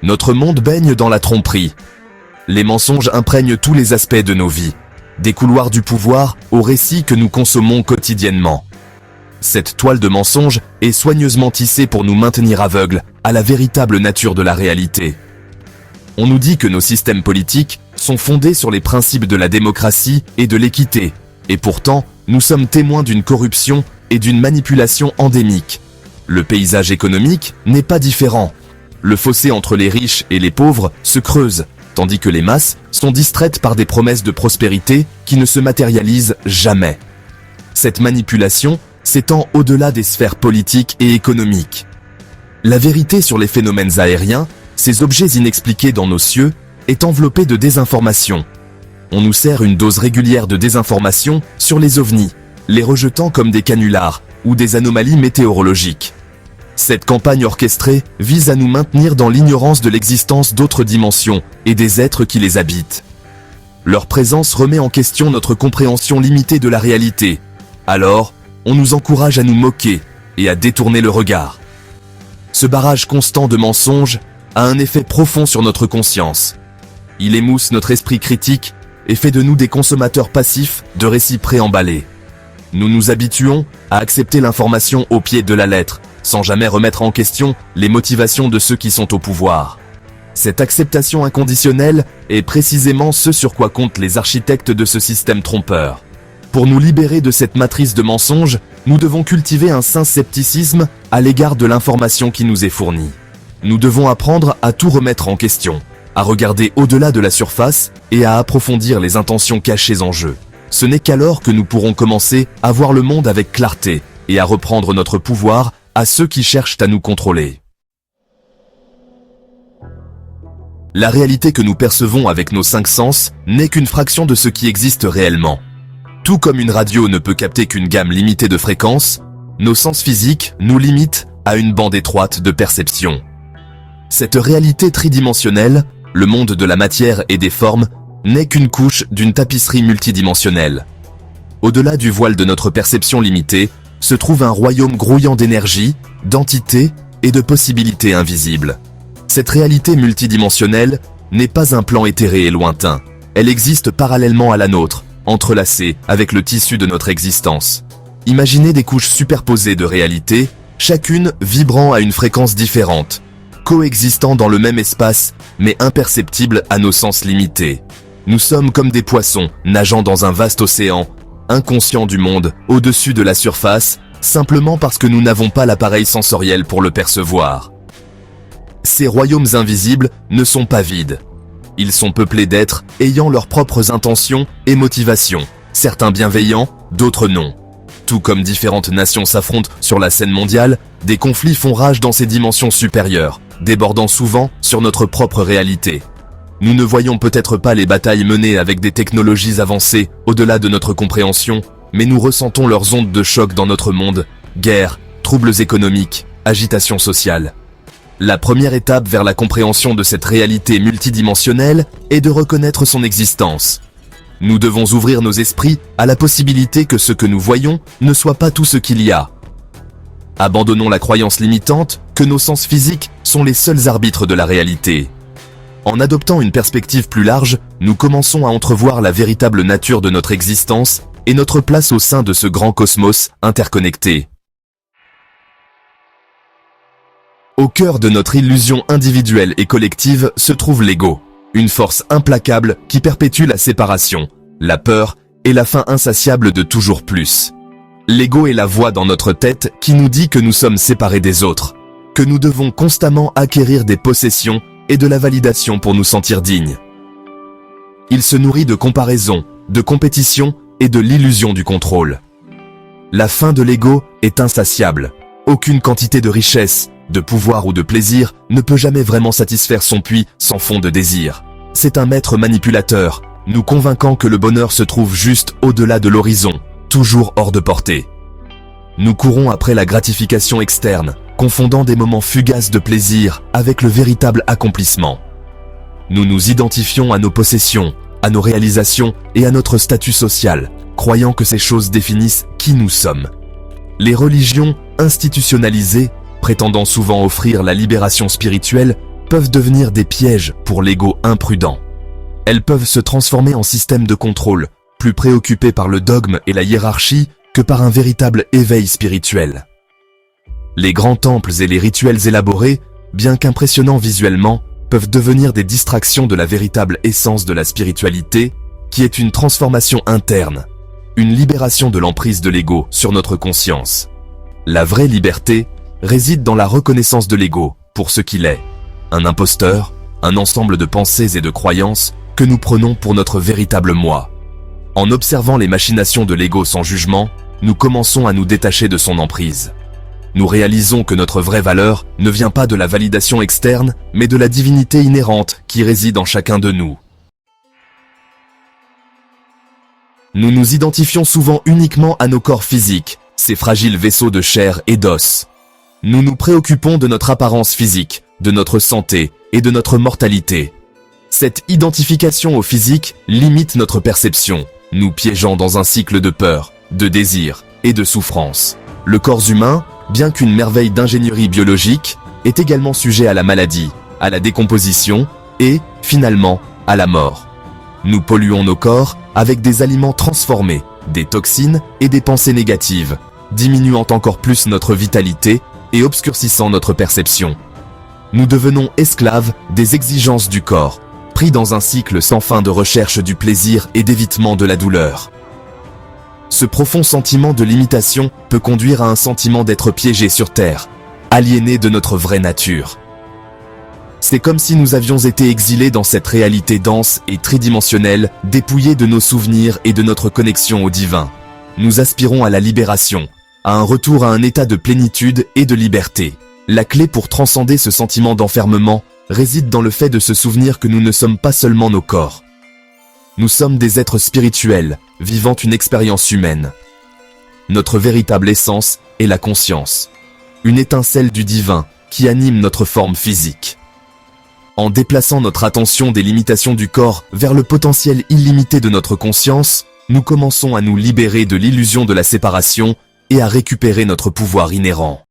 Notre monde baigne dans la tromperie. Les mensonges imprègnent tous les aspects de nos vies, des couloirs du pouvoir aux récits que nous consommons quotidiennement. Cette toile de mensonges est soigneusement tissée pour nous maintenir aveugles à la véritable nature de la réalité. On nous dit que nos systèmes politiques sont fondés sur les principes de la démocratie et de l'équité, et pourtant, nous sommes témoins d'une corruption et d'une manipulation endémique. Le paysage économique n'est pas différent. Le fossé entre les riches et les pauvres se creuse, tandis que les masses sont distraites par des promesses de prospérité qui ne se matérialisent jamais. Cette manipulation s'étend au-delà des sphères politiques et économiques. La vérité sur les phénomènes aériens, ces objets inexpliqués dans nos cieux, est enveloppée de désinformation. On nous sert une dose régulière de désinformation sur les ovnis, les rejetant comme des canulars ou des anomalies météorologiques. Cette campagne orchestrée vise à nous maintenir dans l'ignorance de l'existence d'autres dimensions et des êtres qui les habitent. Leur présence remet en question notre compréhension limitée de la réalité. Alors, on nous encourage à nous moquer et à détourner le regard. Ce barrage constant de mensonges a un effet profond sur notre conscience. Il émousse notre esprit critique et fait de nous des consommateurs passifs de récits préemballés. Nous nous habituons à accepter l'information au pied de la lettre, sans jamais remettre en question les motivations de ceux qui sont au pouvoir. Cette acceptation inconditionnelle est précisément ce sur quoi comptent les architectes de ce système trompeur. Pour nous libérer de cette matrice de mensonges, nous devons cultiver un sain scepticisme à l'égard de l'information qui nous est fournie. Nous devons apprendre à tout remettre en question, à regarder au-delà de la surface et à approfondir les intentions cachées en jeu. Ce n'est qu'alors que nous pourrons commencer à voir le monde avec clarté et à reprendre notre pouvoir à ceux qui cherchent à nous contrôler. La réalité que nous percevons avec nos 5 sens n'est qu'une fraction de ce qui existe réellement. Tout comme une radio ne peut capter qu'une gamme limitée de fréquences, nos sens physiques nous limitent à une bande étroite de perception. Cette réalité tridimensionnelle, le monde de la matière et des formes, n'est qu'une couche d'une tapisserie multidimensionnelle. Au-delà du voile de notre perception limitée, se trouve un royaume grouillant d'énergie, d'entités et de possibilités invisibles. Cette réalité multidimensionnelle n'est pas un plan éthéré et lointain. Elle existe parallèlement à la nôtre, entrelacée avec le tissu de notre existence. Imaginez des couches superposées de réalités, chacune vibrant à une fréquence différente, coexistant dans le même espace, mais imperceptibles à nos sens limités. Nous sommes comme des poissons nageant dans un vaste océan, inconscients du monde, au-dessus de la surface, simplement parce que nous n'avons pas l'appareil sensoriel pour le percevoir. Ces royaumes invisibles ne sont pas vides. Ils sont peuplés d'êtres ayant leurs propres intentions et motivations, certains bienveillants, d'autres non. Tout comme différentes nations s'affrontent sur la scène mondiale, des conflits font rage dans ces dimensions supérieures, débordant souvent sur notre propre réalité. Nous ne voyons peut-être pas les batailles menées avec des technologies avancées au-delà de notre compréhension, mais nous ressentons leurs ondes de choc dans notre monde, guerres, troubles économiques, agitation sociale. La première étape vers la compréhension de cette réalité multidimensionnelle est de reconnaître son existence. Nous devons ouvrir nos esprits à la possibilité que ce que nous voyons ne soit pas tout ce qu'il y a. Abandonnons la croyance limitante que nos sens physiques sont les seuls arbitres de la réalité. En adoptant une perspective plus large, nous commençons à entrevoir la véritable nature de notre existence et notre place au sein de ce grand cosmos interconnecté. Au cœur de notre illusion individuelle et collective se trouve l'ego, une force implacable qui perpétue la séparation, la peur et la faim insatiable de toujours plus. L'ego est la voix dans notre tête qui nous dit que nous sommes séparés des autres, que nous devons constamment acquérir des possessions et de la validation pour nous sentir dignes. Il se nourrit de comparaison, de compétition et de l'illusion du contrôle. La faim de l'ego est insatiable. Aucune quantité de richesse, de pouvoir ou de plaisir ne peut jamais vraiment satisfaire son puits sans fond de désir. C'est un maître manipulateur, nous convainquant que le bonheur se trouve juste au-delà de l'horizon, toujours hors de portée. Nous courons après la gratification externe, confondant des moments fugaces de plaisir avec le véritable accomplissement. Nous nous identifions à nos possessions, à nos réalisations et à notre statut social, croyant que ces choses définissent qui nous sommes. Les religions institutionnalisées, prétendant souvent offrir la libération spirituelle, peuvent devenir des pièges pour l'ego imprudent. Elles peuvent se transformer en système de contrôle, plus préoccupé par le dogme et la hiérarchie que par un véritable éveil spirituel. Les grands temples et les rituels élaborés, bien qu'impressionnants visuellement, peuvent devenir des distractions de la véritable essence de la spiritualité, qui est une transformation interne, une libération de l'emprise de l'ego sur notre conscience. La vraie liberté réside dans la reconnaissance de l'ego pour ce qu'il est, un imposteur, un ensemble de pensées et de croyances que nous prenons pour notre véritable moi. En observant les machinations de l'ego sans jugement, nous commençons à nous détacher de son emprise. Nous réalisons que notre vraie valeur ne vient pas de la validation externe, mais de la divinité inhérente qui réside en chacun de nous. Nous nous identifions souvent uniquement à nos corps physiques, ces fragiles vaisseaux de chair et d'os. Nous nous préoccupons de notre apparence physique, de notre santé et de notre mortalité. Cette identification au physique limite notre perception, nous piégeant dans un cycle de peur, de désir et de souffrance. Le corps humain, bien qu'une merveille d'ingénierie biologique, est également sujet à la maladie, à la décomposition et, finalement, à la mort. Nous polluons nos corps avec des aliments transformés, des toxines et des pensées négatives, diminuant encore plus notre vitalité et obscurcissant notre perception. Nous devenons esclaves des exigences du corps, pris dans un cycle sans fin de recherche du plaisir et d'évitement de la douleur. Ce profond sentiment de limitation peut conduire à un sentiment d'être piégé sur Terre, aliéné de notre vraie nature. C'est comme si nous avions été exilés dans cette réalité dense et tridimensionnelle, dépouillés de nos souvenirs et de notre connexion au divin. Nous aspirons à la libération, à un retour à un état de plénitude et de liberté. La clé pour transcender ce sentiment d'enfermement réside dans le fait de se souvenir que nous ne sommes pas seulement nos corps. Nous sommes des êtres spirituels, vivant une expérience humaine. Notre véritable essence est la conscience, une étincelle du divin qui anime notre forme physique. En déplaçant notre attention des limitations du corps vers le potentiel illimité de notre conscience, nous commençons à nous libérer de l'illusion de la séparation et à récupérer notre pouvoir inhérent.